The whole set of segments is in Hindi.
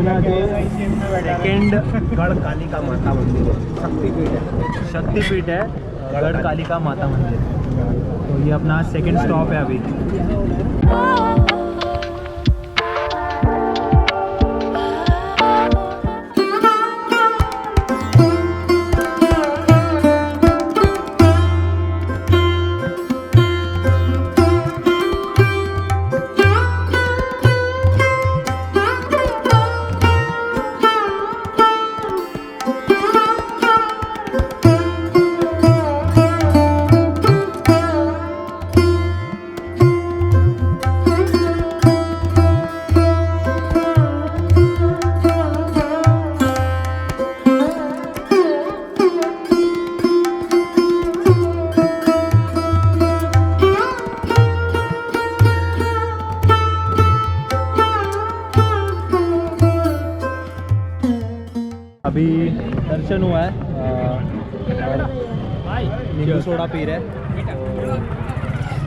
अपना जो सेकेंड गढ़ कालिका माता मंदिर है, शक्तिपीठ है गढ़ कालिका माता मंदिर। तो ये अपना सेकेंड स्टॉप है अभी। अभी दर्शन हुआ है और नींबू सोडा पी रहे हैं,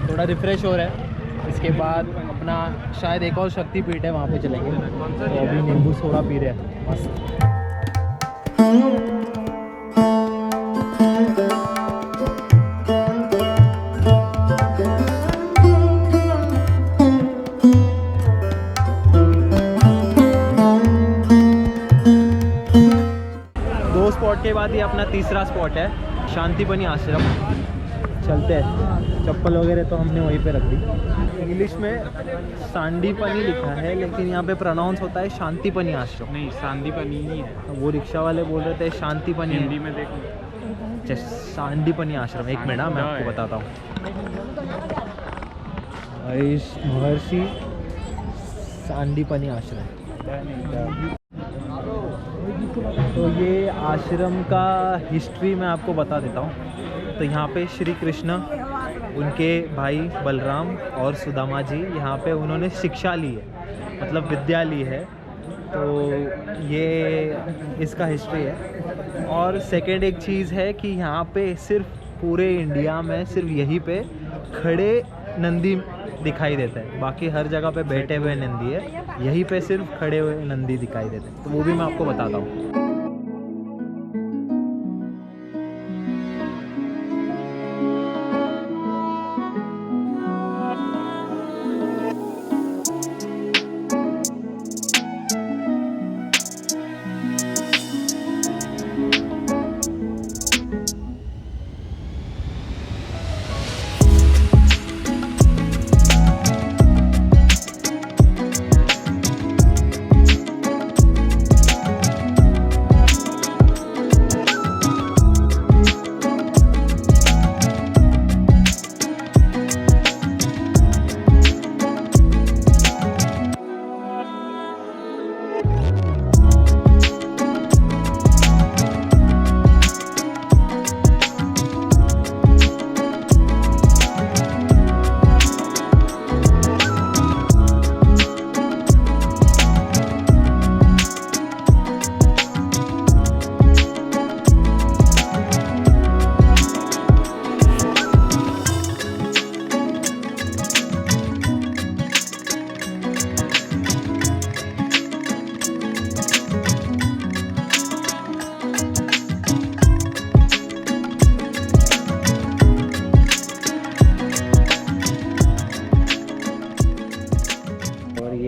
थोड़ा रिफ्रेश हो रहा है। इसके बाद अपना शायद एक और शक्तिपीठ है, वहाँ पे चलेंगे। तो अभी नींबू सोडा पी रहे हैं, मस्त। स्पॉट के बाद ये अपना तीसरा स्पॉट है शांतिपनी आश्रम। चलते हैं। चप्पल वगैरह तो हमने वहीं पे रख दी। इंग्लिश में सांडीपनी लिखा है, लेकिन यहाँ पे प्रोनाउंस होता है शांतिपनी आश्रम। नहीं, सांदीपनी ही है। वो रिक्शा वाले बोल रहे थे शांतिपनी। हिंदी में देखो, सांडीपनी आश्रम। एक मिनट मैं आपको बताता हूँ। महर्षि सांडीपनी आश्रम। तो ये आश्रम का हिस्ट्री मैं आपको बता देता हूँ। तो यहाँ पे श्री कृष्ण, उनके भाई बलराम और सुदामा जी यहाँ पे उन्होंने शिक्षा ली है, मतलब विद्या ली है। तो ये इसका हिस्ट्री है। और सेकंड एक चीज़ है कि यहाँ पे सिर्फ पूरे इंडिया में सिर्फ यहीं पे खड़े नंदी दिखाई देते हैं। बाकी हर जगह पे बैठे हुए नंदी है, यहीं पे सिर्फ खड़े हुए नंदी दिखाई देते हैं। तो वो भी मैं आपको बताता हूँ।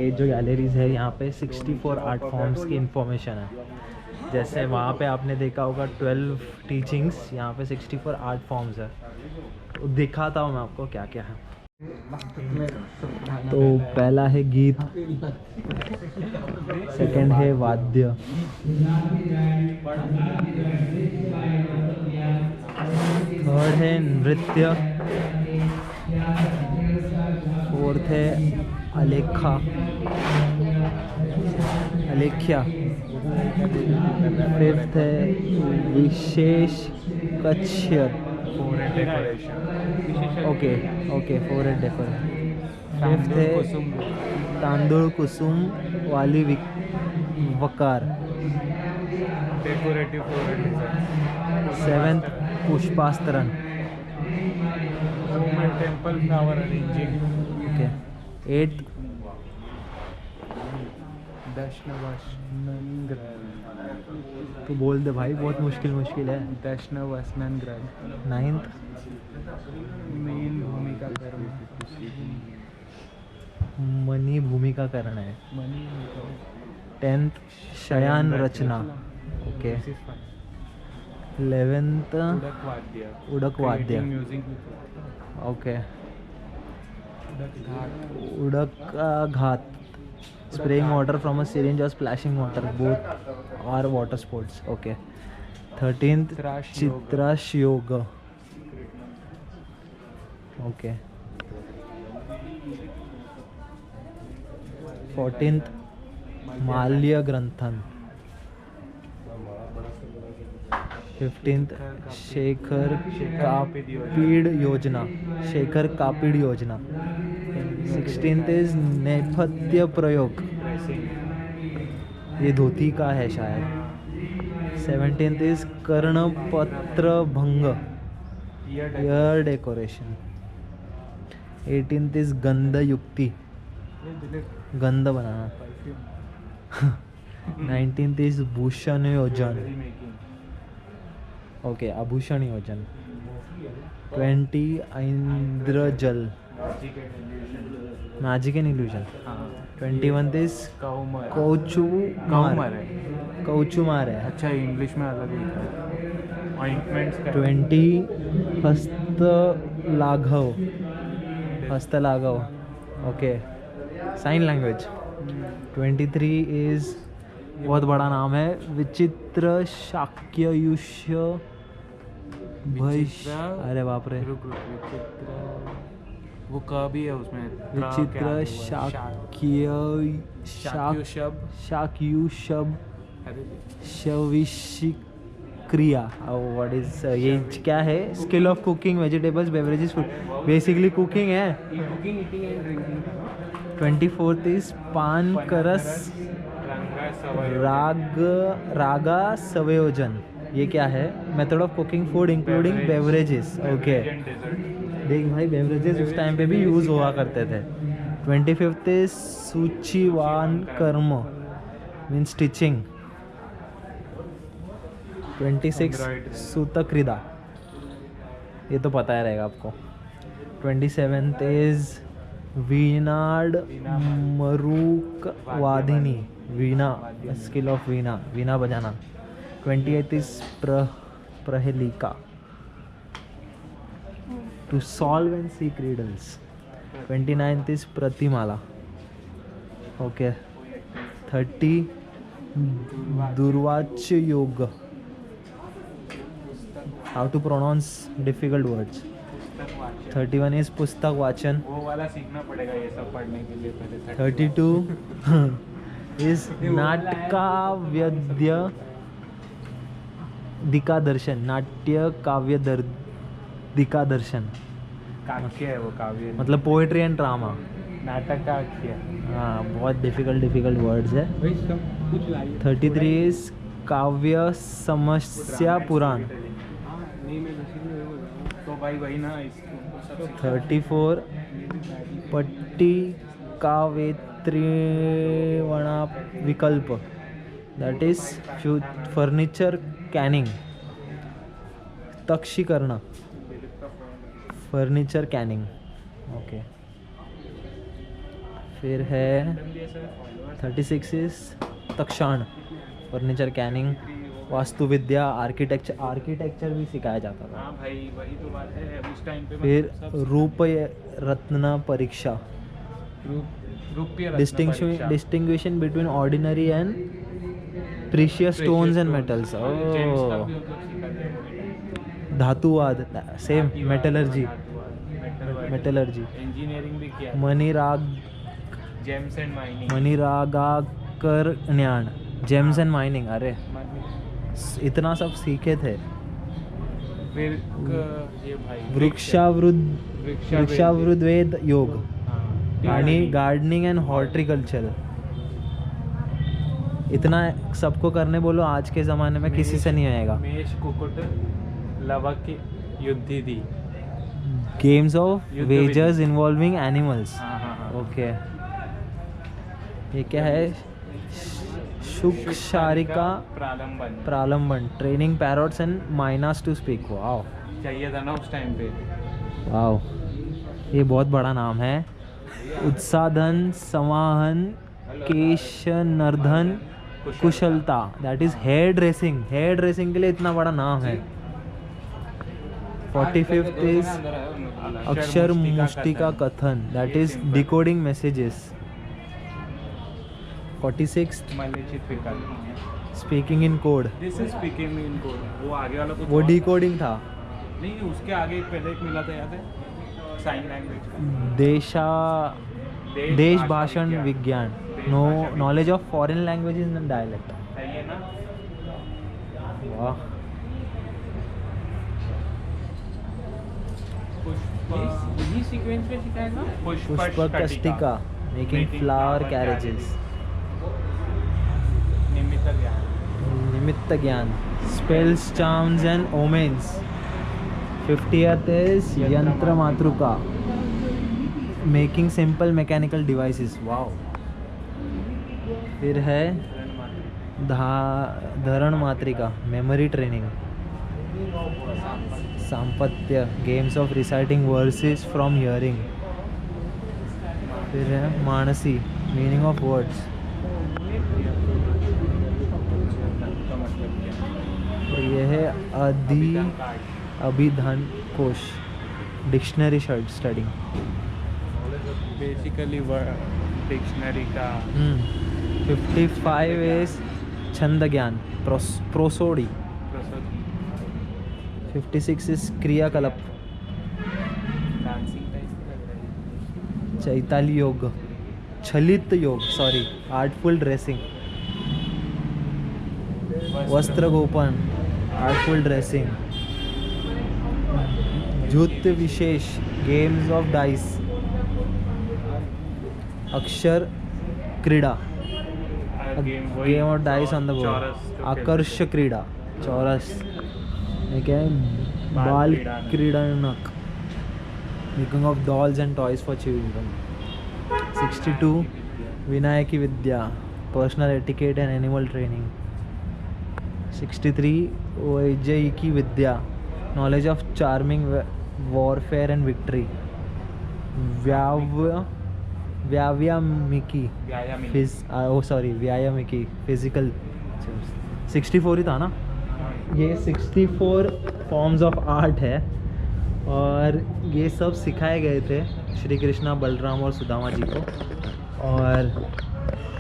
जो गैलरीज है यहाँ पे 64 आर्ट फॉर्म्स की इंफॉर्मेशन है। जैसे वहाँ पे आपने देखा होगा 12 टीचिंग्स, यहाँ पे 64 आर्ट फॉर्म्स है। तो दिखाता हूँ मैं आपको क्या क्या है। तो पहला है गीत, सेकंड है वाद्य, थर्ड है नृत्य, फोर्थ है अलेख्या, फिफ्थ है विशेष कच्छर, okay forehead decoration, fifth है तांदूळ कुसुम वाली वकार, डेकोरेटिव सेवेंथ पुष्पास्तरण, temple flower arranging, okay, eighth तो बोल दे भाई, बहुत मुश्किल है। दशनवसनग्रह 9th मेन भूमिका कर्म मनी भूमिका करण है। मनी 10th शयान रचना। ओके। 11th उड़क वाद्य उड़क वाद्य। Music okay. घाट उड़क घात spraying water from a syringe or splashing water, both are water sports. Okay. 13th Chitrash चित्राश योग। Okay. 14th माल्य ग्रंथन। 15th शेखर कापीड योजना। शेखर कापीड योजना। 16th इज नेपथ्य प्रयोग, ये धोती का है शायद। 17th इज कर्णपत्र भंग, ईयर डेकोरेशन। 18th इज गंध युक्ति, गंध बनाना। 19th इज भूषण योजन। ओके, आभूषण योजन। 20 Indrajal, magic and illusion. 21 is कौचुमार है। अच्छा, इंग्लिश में अलग लिखा है। ऑइंटमेंट्स का 20 हस्तलाघव। Okay, sign language. 23 इज बहुत बड़ा नाम है, विचित्र शाक्ययुष्य भैश। अरे बाप रे, विचित्र वो क भी है उसमें। विचित्र शाक्युशब शविषि क्रिया। व्हाट इज ये क्या है? Skill of cooking vegetables beverages food, basically cooking है। Cooking, eating and drinking. 24th is पान करस रागा संयोजन। ये क्या है? Method of cooking food including beverages. Okay, देख भाई, बेवरेजेस उस टाइम पे भी यूज हुआ करते थे। 25th इज सूचिवान कर्म, मीन स्टिचिंग। 26 सूतक्रीड़ा, ये तो पता ही रहेगा आपको। 27th इज वीणाड मरूक वादिनी, वीणा, स्किल ऑफ वीणा, वीणा बजाना। 28th इज प्रहेलिका, to solve and seek riddles. 29th is प्रतिमाला। ओके। 30 दुर्वाच्य योग, how to pronounce difficult words. 31 is पुस्तक वाचन। वो वाला सीखना पड़ेगा ये सब पढ़ने के लिए पहले। 32 इज नाटकाव्यद्य दिका दर्शन, नाट्य काव्य दिका दर्शन, काव्य है वो, काव्य मतलब पोएट्री एंड ड्रामा। नाटक का आख्य। हाँ, बहुत डिफिकल्ट वर्ड्स है। वही सब कुछ लाइए। 33 इज काव्य समस्या पुराण। नहीं, मैं तो भाई वही ना, इसको सब 34 पट्टी कावेत्रिवणा विकल्प, दैट इज फर्नीचर कैनिंग। तक्षीकरण, फर्नीचर कैनिंग। ओके। फिर है 36 इज तक्षाण, फर्नीचर कैनिंग। वास्तुविद्या, आर्किटेक्चर भी सिखाया जाता था। हाँ भाई, वही तो बात है उस टाइम पे। फिर रूप रत्न परीक्षा, रूपीय distinction between ordinary and precious stones and metals. धातुवाद, सेम, मेटलर्जी, इंजीनियरिंग भी किया। मणिराग, जेम्स एंड माइनिंग। मणिरागाकर ज्ञान, जेम्स एंड माइनिंग। अरे इतना सब सीखे थे। फिर ये भाई वृक्षावृद्वेद योग, गार्डनिंग एंड हॉर्टिकल्चर। इतना सबको करने बोलो आज के ज़माने में किसी से नहीं आएगा। मेष कुकुट लवक युद्धि दी, games of wagers involving animals. हाँ। ओके। ये क्या है? शुक्षारिका प्रालंबन प्रालंबन, training parrots and mynas to speak. Wow चाहिए था ना उस टाइम पे। वाओ, ये बहुत बड़ा नाम है। उत्साधन, समाहन, केशनर्धन, कुशलता, that is hairdressing. Hairdressing के लिए इतना बड़ा नाम है। 45th इज अक्षर मुष्टिका कथन, that is decoding messages. 46th मलेचित विकल्प। Speaking in code, this is speaking in code. वो आगे वाला कुछ वो और था। डिकोडिंग था। नहीं, उसके आगे पहले एक मिला था, याद है? साइन लैंग्वेज का। देश भाषण विज्ञान, no knowledge of foreign languages and dialect. सही है ना? वाह, यही सीक्वेंस में सिखाएगा। पुष्पकस्टिका, मेकिंग फ्लावर कैरेजेस। निमित्त ज्ञान। निमित्त ज्ञान, spells, charms and omens. 50th is यंत्र मातृका, making simple mechanical devices. Wow. फिर है धरण मात्रिका, मेमोरी ट्रेनिंग। सांपत्य, games of reciting verses from hearing. फिर है मानसी, मीनिंग ऑफ वर्ड्स। ये है अभिधान कोश, डिक्शनरी स्टडिंग। बेसिकली डिक्शनरी का। 55 इज छंद ज्ञान, प्रोसोडी। 56 इज क्रियाकलाप, चैताली योग, छलित योग, सॉरी, आर्टफुल ड्रेसिंग। वस्त्र गोपन, आर्टफुल ड्रेसिंग। जुत विशेष, गेम्स ऑफ डाइस। अक्षर क्रीडा, game of dice on the board. आकर्ष क्रीडा, चौरस। ये क्या है? बाल क्रीडनक, making of dolls and toys for children. 62 विनायकी विद्या, personal etiquette and animal training. 63 वैजयिकी विद्या, knowledge of charming warfare and victory. व्यायामिकी, व्यायामिकी, फिजिकल। 64 ही था ना ये? 64 फॉर्म्स ऑफ आर्ट है और ये सब सिखाए गए थे श्री कृष्णा, बलराम और सुदामा जी को। और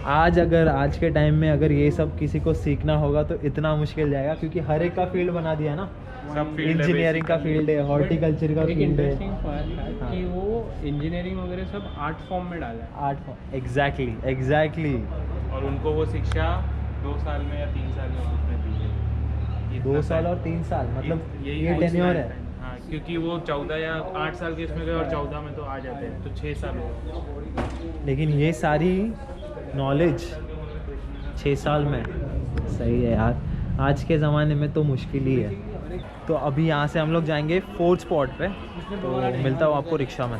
आज के टाइम में अगर ये सब किसी को सीखना होगा तो इतना मुश्किल जाएगा, क्योंकि हर एक का फील्ड बना दिया ना। इंजीनियरिंग का फील्ड है, हॉर्टिकल्चर का फील्ड है। इंटरेस्टिंग पार्ट है कि वो इंजीनियरिंग वगैरह सब आर्ट फॉर्म में डाला है। Art, exactly. और उनको वो शिक्षा 2 साल में या 3 साल में उसमें दी है। 2 साल और 3 साल, मतलब ये टेन्योर है। हाँ, क्योंकि वो 14 या 8 साल के इसमें गए और 14 में तो आ जाते हैं, तो 6 साल हो। लेकिन ये सारी नॉलेज 6 साल में, सही है यार। आज के ज़माने में तो मुश्किल ही है। तो अभी यहाँ से हम लोग जाएंगे 4th स्पॉट पे, तो मिलता हूँ आपको रिक्शा में।